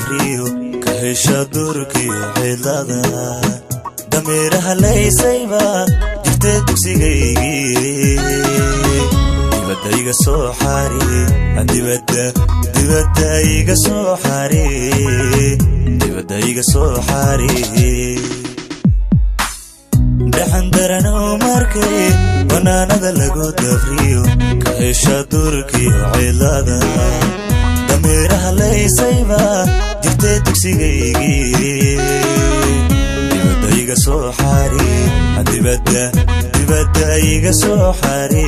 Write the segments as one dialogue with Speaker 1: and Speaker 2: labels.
Speaker 1: dafriyo ka hesha durkii cidlada dameeraha laysayba jirtay dugsigaygii dibadda iga soo xari dibadda iga soo xari dibadda iga soo xari dhaxan daran markay banaanada lagu dafriyo ka hesha durkii cidlada dameeraha laysayba jirtay dugsigaygii dibadda iga soo xari dibadda iga soo xari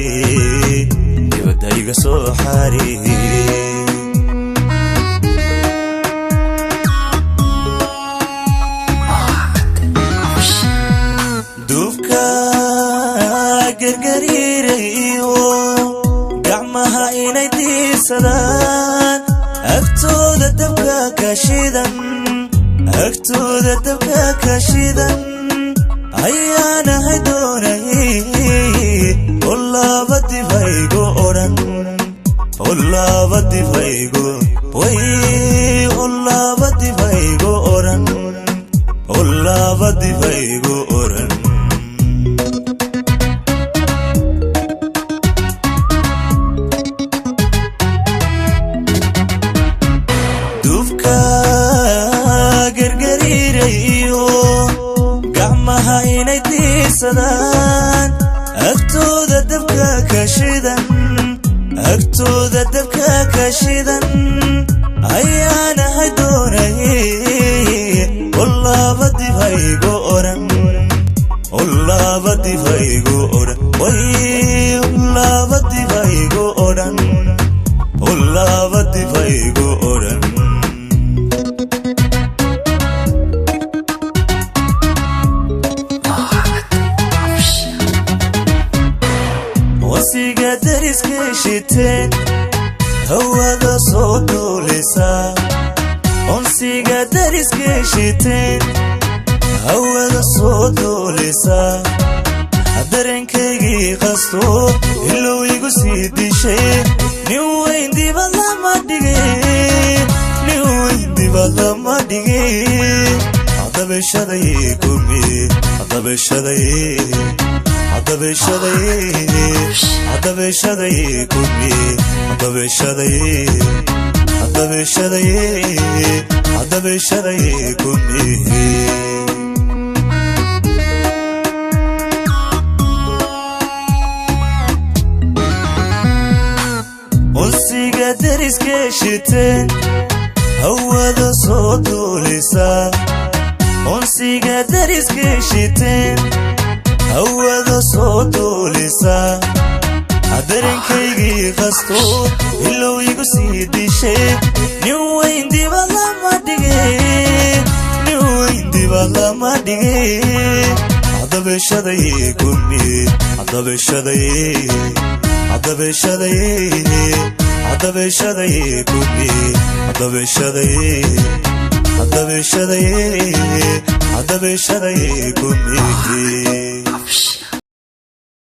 Speaker 1: dibadda iga soo xari dufka gargariirayo gacmaha inay diirsadaan agtooda dabka ka shidan ayaanahay doonay olabadifaygo odhan olabadifaygo way olabadifaygo odhan olabadifaygo odhan dufka gargariirayo gacmaha inay diirsadaan agtooda dabka ka shidan ayaanahay doonay olabadifaygo odhan olabadifaygo odhan way olabadifaygo odhan olabadifaygo odhan wasiga dariska shiteen hawada soo duulisa onsiga dariska shiteen hawada soo duulisa dareenkaygii qasto ilow igu sii dishay nin weyn dibad lama dhigay cadabashaday kumi onsiga dariska shiteen hawada soo duulisa onsiga dariska shiteen hawada soo duulisa dareenkaygii qasto ilow igu sii dishay nin weyn dibad lama dhigay cadabashaday kumi cadabashaday kumi